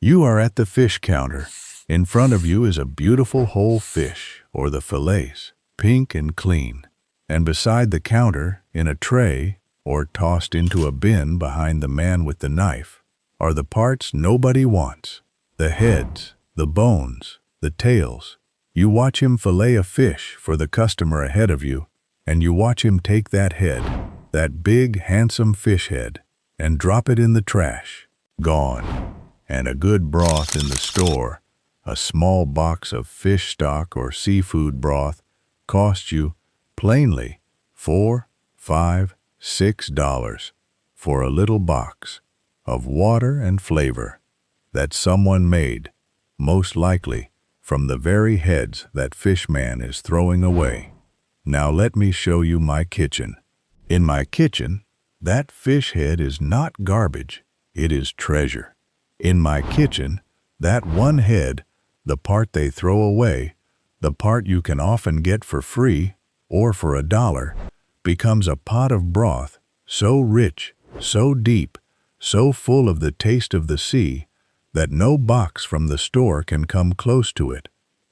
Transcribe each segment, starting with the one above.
You are at the fish counter. In front of you is a beautiful whole fish, or the fillets, pink and clean. And beside the counter, in a tray, or tossed into a bin behind the man with the knife, are the parts nobody wants. The heads, the bones, the tails. You watch him fillet a fish for the customer ahead of you, and you watch him take that head, that big, handsome fish head, and drop it in the trash. Gone. And a good broth in the store, a small box of fish stock or seafood broth, cost you, plainly, $4, $5, $6 for a little box of water and flavor that someone made, most likely from the very heads that fish man is throwing away. Now let me show you my kitchen. In my kitchen, that fish head is not garbage, it is treasure. In my kitchen, that one head, the part they throw away, the part you can often get for free or for $1, becomes a pot of broth so rich, so deep, so full of the taste of the sea that no box from the store can come close to it.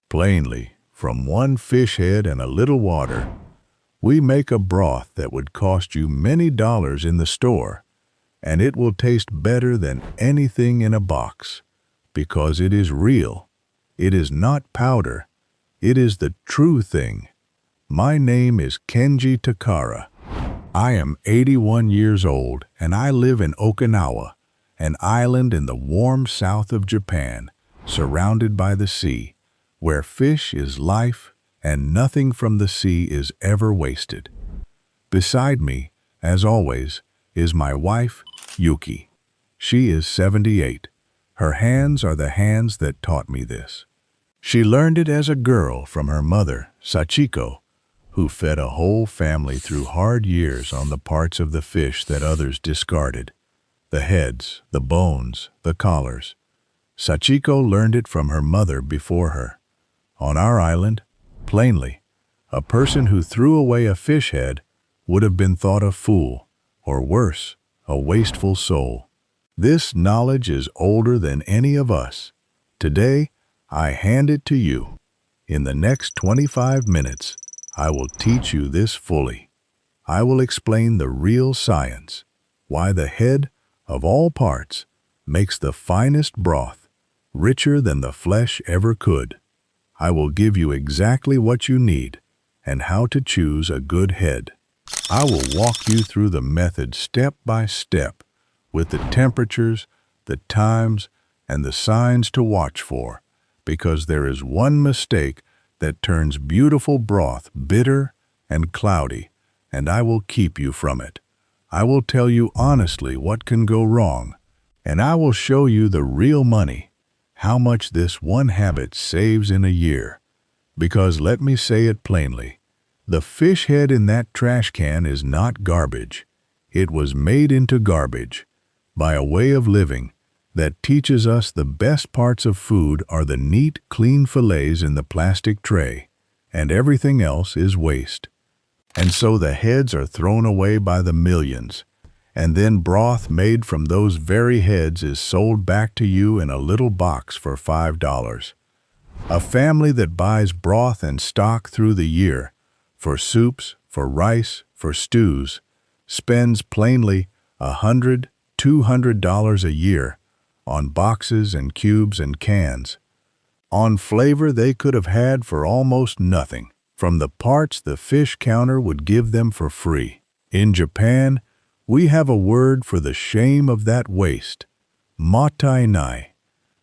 Plainly, from one fish head and a little water, we make a broth that would cost you many dollars in the store, and it will taste better than anything in a box, because it is real. It is not powder. It is the true thing. My name is Kenji Takara. I am 81 years old, and I live in Okinawa, an island in the warm south of Japan, surrounded by the sea, where fish is life and nothing from the sea is ever wasted. Beside me, as always, is my wife, Yuki. She is 78. Her hands are the hands that taught me this. She learned it as a girl from her mother, Sachiko, who fed a whole family through hard years on the parts of the fish that others discarded. The heads, the bones, the collars. Sachiko learned it from her mother before her. On our island, plainly, a person who threw away a fish head would have been thought a fool, or worse, a wasteful soul. This knowledge is older than any of us. Today, I hand it to you. In the next 25 minutes, I will teach you this fully. I will explain the real science, why the head, of all parts, makes the finest broth, richer than the flesh ever could. I will give you exactly what you need and how to choose a good head. I will walk you through the method step by step, with the temperatures, the times, and the signs to watch for, because there is one mistake that turns beautiful broth bitter and cloudy, and I will keep you from it. I will tell you honestly what can go wrong, and I will show you the real money, how much this one habit saves in a year. Because let me say it plainly, the fish head in that trash can is not garbage. It was made into garbage by a way of living that teaches us the best parts of food are the neat, clean fillets in the plastic tray, and everything else is waste. And so the heads are thrown away by the millions, and then broth made from those very heads is sold back to you in a little box for $5. A family that buys broth and stock through the year, for soups, for rice, for stews, spends plainly $100, $200 a year on boxes and cubes and cans, on flavor they could have had for almost nothing, from the parts the fish counter would give them for free. In Japan, we have a word for the shame of that waste, motai nai,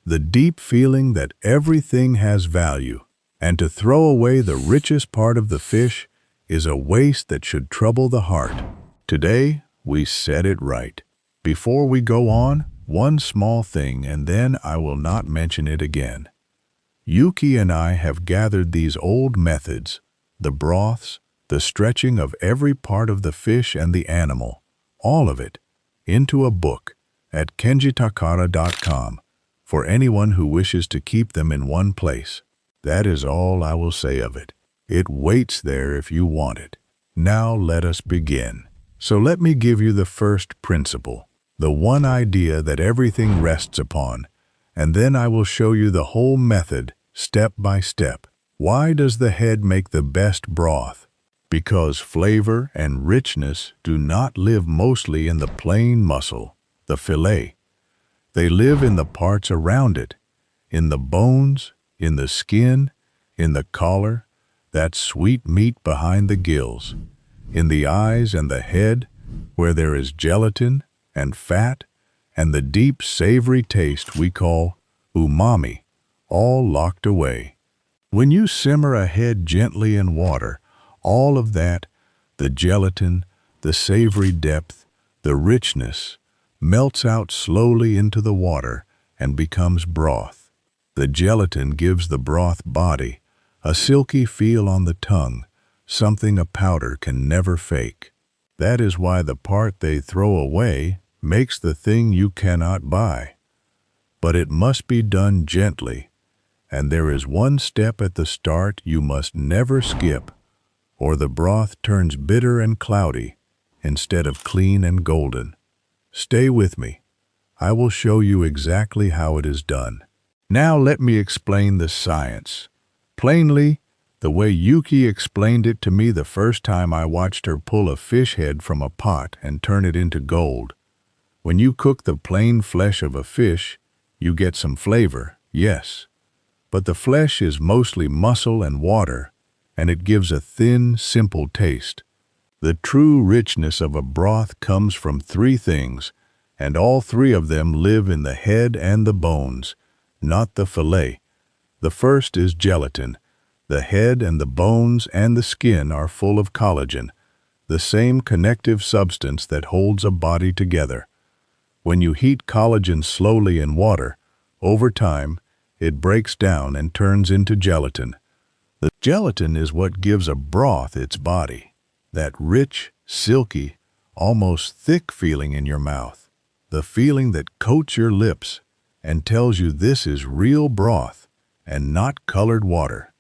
the deep feeling that everything has value, and to throw away the richest part of the fish is a waste that should trouble the heart. Today, we set it right. Before we go on, one small thing, and then I will not mention it again. Yuki and I have gathered these old methods, the broths, the stretching of every part of the fish and the animal, all of it, into a book at kenjitakara.com for anyone who wishes to keep them in one place. That is all I will say of it. It waits there if you want it. Now let us begin. So let me give you the first principle, the one idea that everything rests upon, and then I will show you the whole method, step by step. Why does the head make the best broth? Because flavor and richness do not live mostly in the plain muscle, the fillet. They live in the parts around it, in the bones, in the skin, in the collar, that sweet meat behind the gills, in the eyes and the head, where there is gelatin and fat, and the deep savory taste we call umami, all locked away. When you simmer a head gently in water, all of that, the gelatin, the savory depth, the richness, melts out slowly into the water and becomes broth. The gelatin gives the broth body, a silky feel on the tongue, something a powder can never fake. That is why the part they throw away makes the thing you cannot buy. But it must be done gently, and there is one step at the start you must never skip, or the broth turns bitter and cloudy instead of clean and golden. Stay with me. I will show you exactly how it is done. Now let me explain the science. Plainly, the way Yuki explained it to me the first time I watched her pull a fish head from a pot and turn it into gold. When you cook the plain flesh of a fish, you get some flavor, yes. But the flesh is mostly muscle and water, and it gives a thin, simple taste. The true richness of a broth comes from three things, and all three of them live in the head and the bones, not the fillet. The first is gelatin. The head and the bones and the skin are full of collagen, the same connective substance that holds a body together. When you heat collagen slowly in water, over time, it breaks down and turns into gelatin. The gelatin is what gives a broth its body, that rich, silky, almost thick feeling in your mouth, the feeling that coats your lips and tells you this is real broth and not colored water.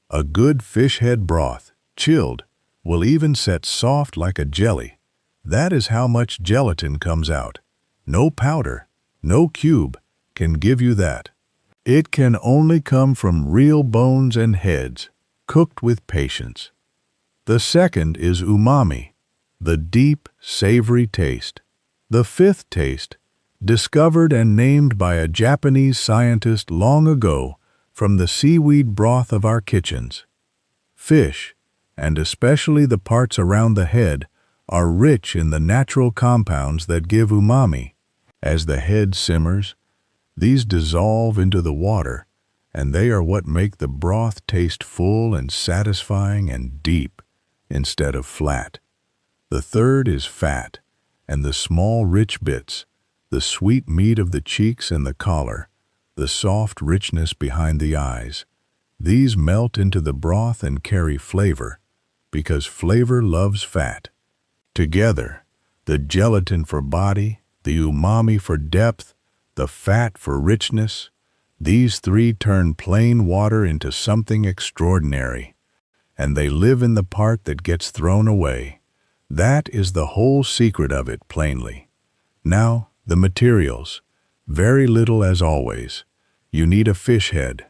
A good fish head broth, chilled, will even set soft like a jelly. That is how much gelatin comes out. No powder, no cube can give you that. It can only come from real bones and heads, cooked with patience. The second is umami, the deep, savory taste. The fifth taste, discovered and named by a Japanese scientist long ago from the seaweed broth of our kitchens. Fish, and especially the parts around the head, are rich in the natural compounds that give umami. As the head simmers, these dissolve into the water, and they are what make the broth taste full and satisfying and deep instead of flat. The third is fat, and the small rich bits, the sweet meat of the cheeks and the collar, the soft richness behind the eyes. These melt into the broth and carry flavor, because flavor loves fat. Together, the gelatin for body, the umami for depth, the fat for richness, these three turn plain water into something extraordinary, and they live in the part that gets thrown away. That is the whole secret of it, plainly. Now, the materials. Very little as always. You need a fish head.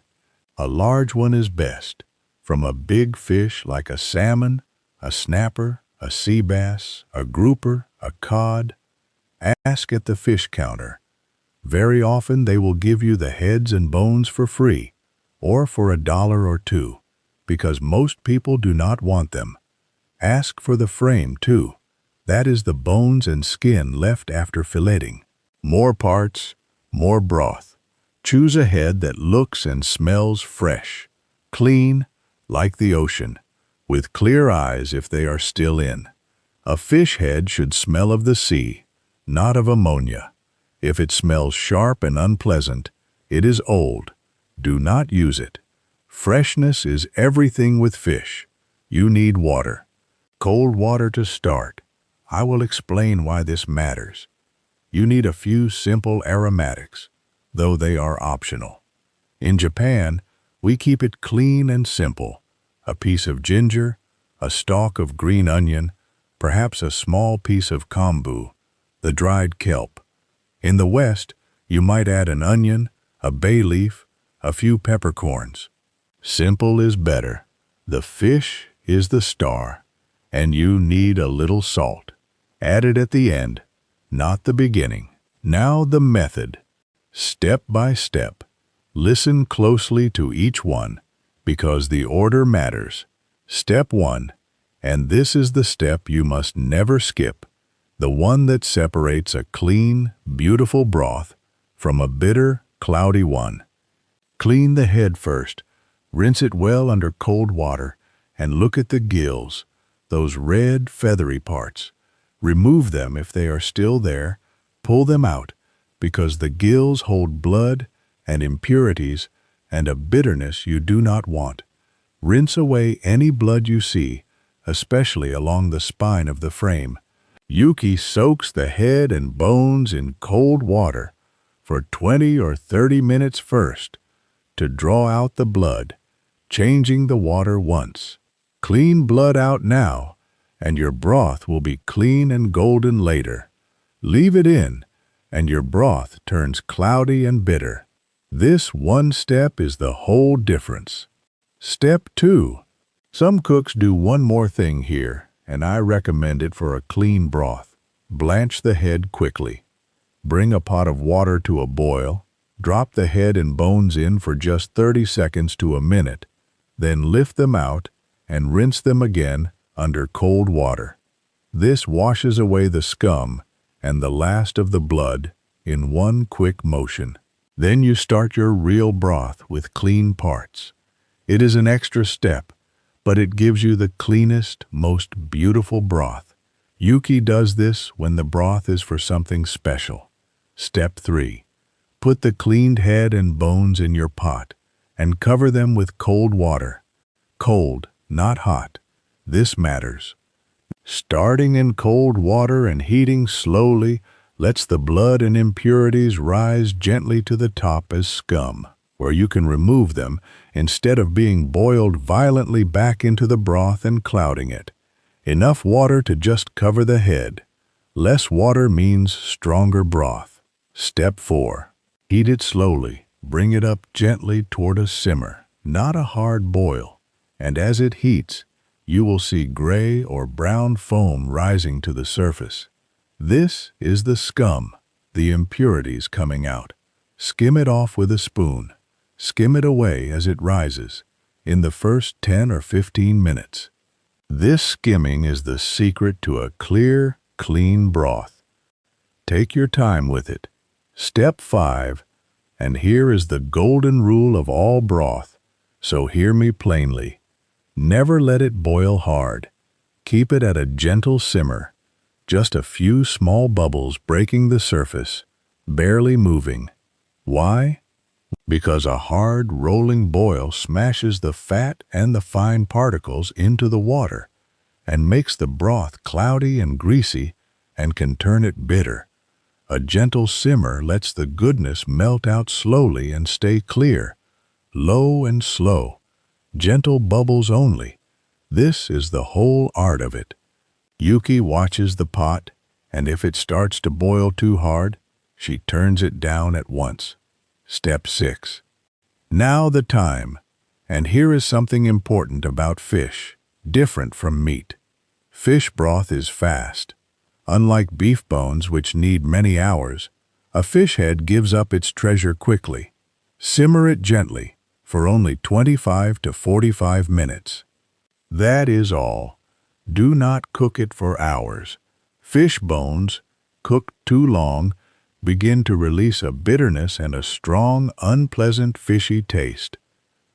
A large one is best. From a big fish like a salmon, a snapper, a sea bass, a grouper, a cod. Ask at the fish counter. Very often they will give you the heads and bones for free, or for $1 or $2, because most people do not want them. Ask for the frame too. That is the bones and skin left after filleting. More parts, more broth. Choose a head that looks and smells fresh, clean, like the ocean, with clear eyes if they are still in. A fish head should smell of the sea, not of ammonia. If it smells sharp and unpleasant, it is old. Do not use it. Freshness is everything with fish. You need water. Cold water to start. I will explain why this matters. You need a few simple aromatics, though they are optional. In Japan, we keep it clean and simple. A piece of ginger, a stalk of green onion, perhaps a small piece of kombu, the dried kelp. In the West, you might add an onion, a bay leaf, a few peppercorns. Simple is better. The fish is the star, and you need a little salt. Add it at the end, not the beginning. Now the method. Step by step. Listen closely to each one, because the order matters. Step 1, and this is the step you must never skip, the one that separates a clean, beautiful broth from a bitter, cloudy one. Clean the head first. Rinse it well under cold water, and look at the gills, those red, feathery parts. Remove them if they are still there. Pull them out, because the gills hold blood and impurities and a bitterness you do not want. Rinse away any blood you see, especially along the spine of the frame. Yuki soaks the head and bones in cold water for 20 or 30 minutes first to draw out the blood, changing the water once. Clean blood out now, and your broth will be clean and golden later. Leave it in, and your broth turns cloudy and bitter. This one step is the whole difference. Step 2. Some cooks do one more thing here, and I recommend it for a clean broth. Blanch the head quickly. Bring a pot of water to a boil. Drop the head and bones in for just 30 seconds to a minute. Then lift them out and rinse them again under cold water. This washes away the scum and the last of the blood in one quick motion. Then you start your real broth with clean parts. It is an extra step, but it gives you the cleanest, most beautiful broth. Yuki does this when the broth is for something special. Step 3. Put the cleaned head and bones in your pot and cover them with cold water. Cold, not hot. This matters. Starting in cold water and heating slowly lets the blood and impurities rise gently to the top as scum, where you can remove them instead of being boiled violently back into the broth and clouding it. Enough water to just cover the head. Less water means stronger broth. Step 4. Heat it slowly. Bring it up gently toward a simmer, not a hard boil. And as it heats, you will see gray or brown foam rising to the surface. This is the scum, the impurities coming out. Skim it off with a spoon. Skim it away as it rises, in the first 10 or 15 minutes. This skimming is the secret to a clear, clean broth. Take your time with it. Step 5, and here is the golden rule of all broth, so hear me plainly. Never let it boil hard. Keep it at a gentle simmer, just a few small bubbles breaking the surface, barely moving. Why? Because a hard, rolling boil smashes the fat and the fine particles into the water and makes the broth cloudy and greasy and can turn it bitter. A gentle simmer lets the goodness melt out slowly and stay clear, low and slow, gentle bubbles only. This is the whole art of it. Yuki watches the pot, and if it starts to boil too hard, she turns it down at once. Step 6. Now the time. And here is something important about fish, different from meat. Fish broth is fast. Unlike beef bones, which need many hours, a fish head gives up its treasure quickly. Simmer it gently for only 25 to 45 minutes. That is all. Do not cook it for hours. Fish bones, cooked too long, begin to release a bitterness and a strong, unpleasant fishy taste.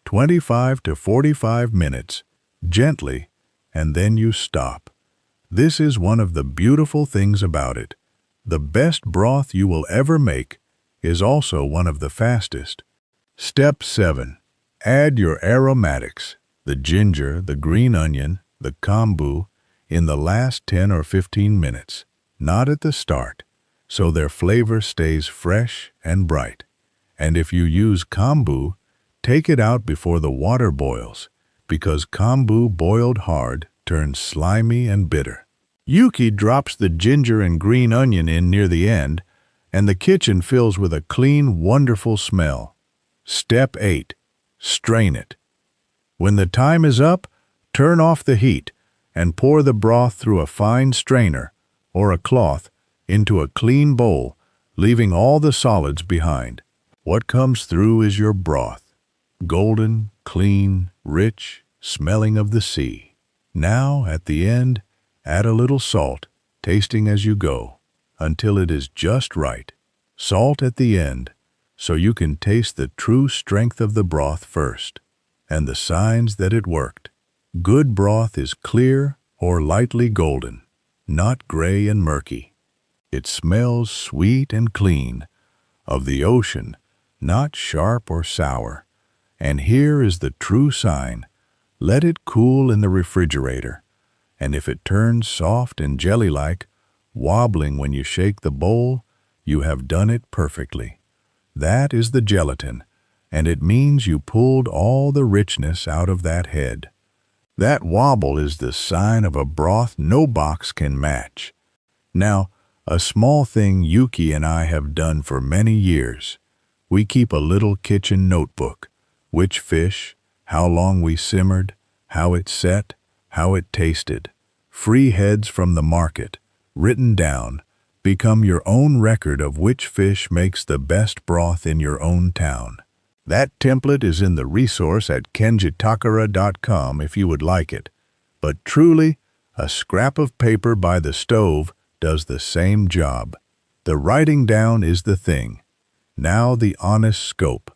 25 to 45 minutes, gently, and then you stop. This is one of the beautiful things about it. The best broth you will ever make is also one of the fastest. Step 7. Add your aromatics, the ginger, the green onion, the kombu, in the last 10 or 15 minutes, not at the start, so their flavor stays fresh and bright. And if you use kombu, take it out before the water boils, because kombu boiled hard turns slimy and bitter. Yuki drops the ginger and green onion in near the end, and the kitchen fills with a clean, wonderful smell. Step 8. Strain it. When the time is up, turn off the heat and pour the broth through a fine strainer or a cloth into a clean bowl, leaving all the solids behind. What comes through is your broth. Golden, clean, rich, smelling of the sea. Now, at the end, add a little salt, tasting as you go, until it is just right. Salt at the end, so you can taste the true strength of the broth first, and the signs that it worked. Good broth is clear or lightly golden, not gray and murky. It smells sweet and clean, of the ocean, not sharp or sour. And here is the true sign. Let it cool in the refrigerator, and if it turns soft and jelly-like, wobbling when you shake the bowl, you have done it perfectly. That is the gelatin, and it means you pulled all the richness out of that head. That wobble is the sign of a broth no box can match. Now, a small thing Yuki and I have done for many years. We keep a little kitchen notebook. Which fish, how long we simmered, how it set, how it tasted. Free heads from the market, written down, become your own record of which fish makes the best broth in your own town. That template is in the resource at kenjitakara.com if you would like it. But truly, a scrap of paper by the stove does the same job. The writing down is the thing. Now the honest scope.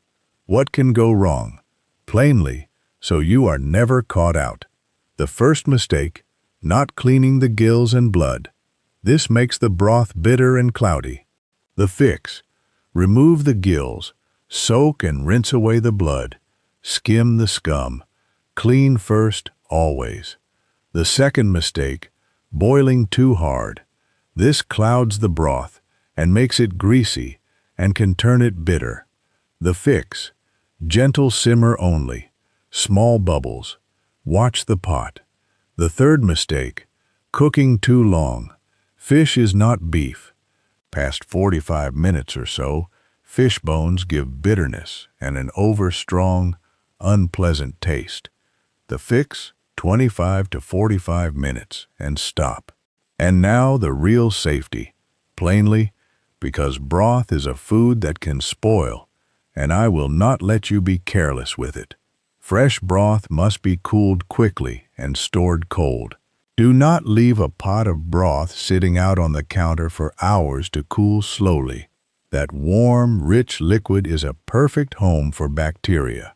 What can go wrong? Plainly, so you are never caught out. The first mistake, not cleaning the gills and blood. This makes the broth bitter and cloudy. The fix, remove the gills, soak and rinse away the blood, skim the scum. Clean first, always. The second mistake, boiling too hard. This clouds the broth and makes it greasy and can turn it bitter. The fix, gentle simmer only, small bubbles. Watch the pot. The third mistake, cooking too long. Fish is not beef. Past 45 minutes or so, fish bones give bitterness and an over-strong, unpleasant taste. The fix, 25 to 45 minutes, and stop. And now the real safety. Plainly, because broth is a food that can spoil, and I will not let you be careless with it. Fresh broth must be cooled quickly and stored cold. Do not leave a pot of broth sitting out on the counter for hours to cool slowly. That warm, rich liquid is a perfect home for bacteria.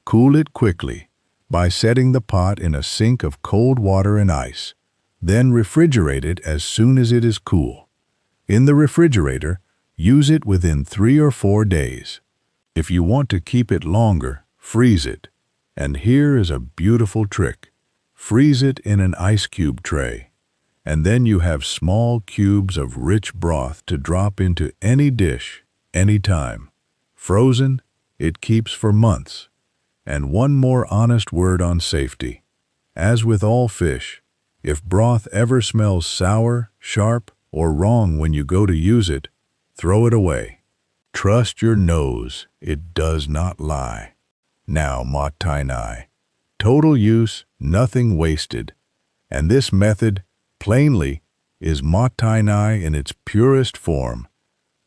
Cool it quickly by setting the pot in a sink of cold water and ice. Then refrigerate it as soon as it is cool. In the refrigerator, use it within 3 or 4 days. If you want to keep it longer, freeze it. And here is a beautiful trick. Freeze it in an ice cube tray. And then you have small cubes of rich broth to drop into any dish, anytime. Frozen, it keeps for months. And one more honest word on safety. As with all fish, if broth ever smells sour, sharp, or wrong when you go to use it, throw it away. Trust your nose, it does not lie. Now, mottainai. Total use, nothing wasted. And this method, plainly, is mottainai in its purest form,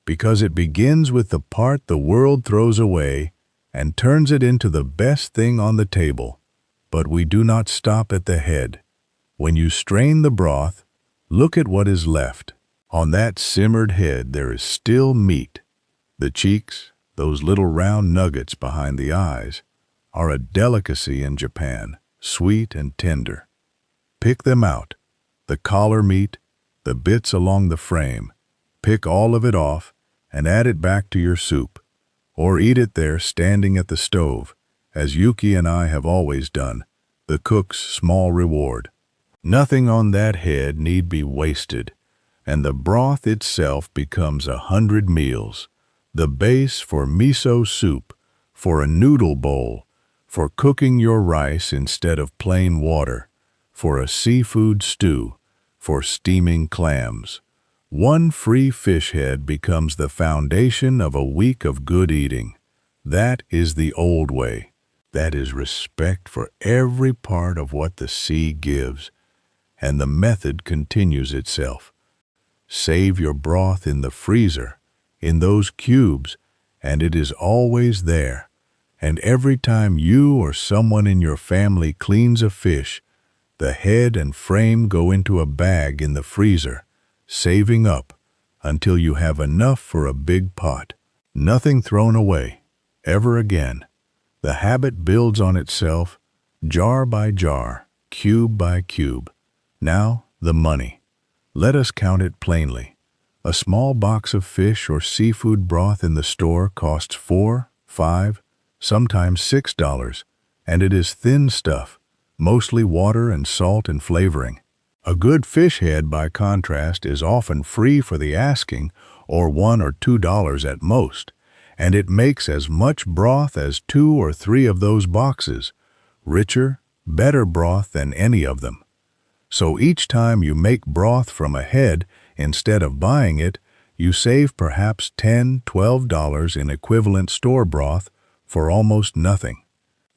because it begins with the part the world throws away and turns it into the best thing on the table. But we do not stop at the head. When you strain the broth, look at what is left. On that simmered head there is still meat. The cheeks, those little round nuggets behind the eyes, are a delicacy in Japan, sweet and tender. Pick them out. The collar meat, the bits along the frame. Pick all of it off and add it back to your soup. Or eat it there standing at the stove, as Yuki and I have always done, the cook's small reward. Nothing on that head need be wasted, and the broth itself becomes 100 meals, the base for miso soup, for a noodle bowl, for cooking your rice instead of plain water, for a seafood stew, for steaming clams. One free fish head becomes the foundation of a week of good eating. That is the old way. That is respect for every part of what the sea gives, and the method continues itself. Save your broth in the freezer, in those cubes, and it is always there. And every time you or someone in your family cleans a fish, the head and frame go into a bag in the freezer, saving up until you have enough for a big pot. Nothing thrown away, ever again. The habit builds on itself, jar by jar, cube by cube. Now, the money. Let us count it plainly. A small box of fish or seafood broth in the store costs $4, $5, sometimes $6, and it is thin stuff, mostly water and salt and flavoring. A good fish head, by contrast, is often free for the asking, or $1 or $2 at most, and it makes as much broth as 2 or 3 of those boxes, richer, better broth than any of them. So each time you make broth from a head, instead of buying it, you save perhaps $10, $12 in equivalent store broth for almost nothing.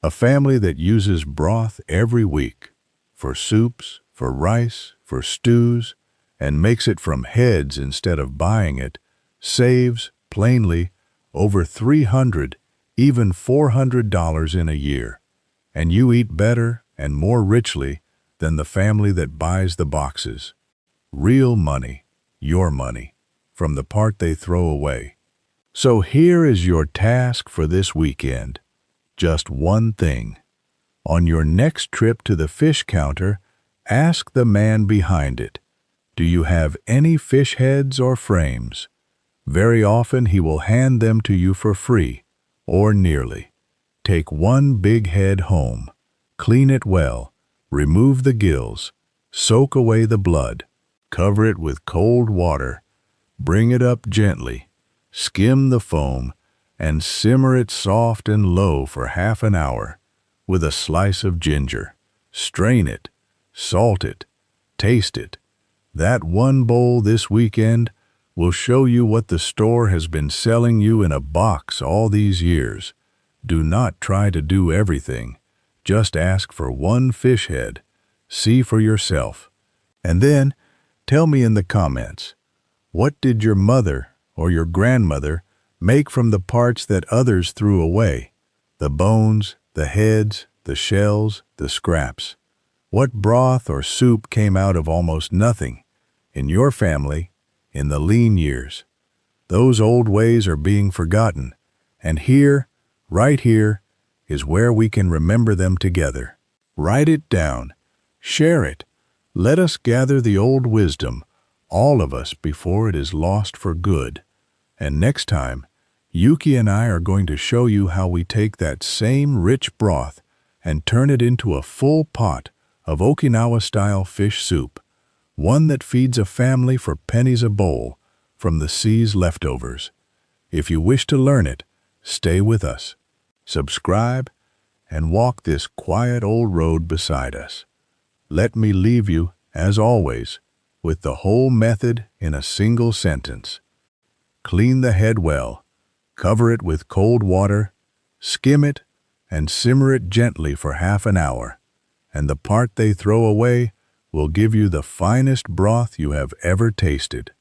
A family that uses broth every week, for soups, for rice, for stews, and makes it from heads instead of buying it, saves, plainly, over $300, even $400 in a year. And you eat better and more richly than the family that buys the boxes. Real money, your money, from the part they throw away. So here is your task for this weekend. Just one thing. On your next trip to the fish counter, ask the man behind it, do you have any fish heads or frames? Very often he will hand them to you for free, or nearly. Take one big head home, clean it well, remove the gills, soak away the blood, cover it with cold water, bring it up gently, skim the foam, and simmer it soft and low for half an hour with a slice of ginger. Strain it, salt it, taste it. That one bowl this weekend will show you what the store has been selling you in a box all these years. Do not try to do everything. Just ask for one fish head. See for yourself. And then tell me in the comments, what did your mother or your grandmother make from the parts that others threw away? The bones, the heads, the shells, the scraps. What broth or soup came out of almost nothing in your family in the lean years? Those old ways are being forgotten, and here, right here, is where we can remember them together. Write it down. Share it. Let us gather the old wisdom, all of us, before it is lost for good. And next time, Yuki and I are going to show you how we take that same rich broth and turn it into a full pot of Okinawa-style fish soup, one that feeds a family for pennies a bowl from the sea's leftovers. If you wish to learn it, stay with us. Subscribe and walk this quiet old road beside us. Let me leave you, as always, with the whole method in a single sentence. Clean the head well, cover it with cold water, skim it, and simmer it gently for half an hour, and the part they throw away will give you the finest broth you have ever tasted.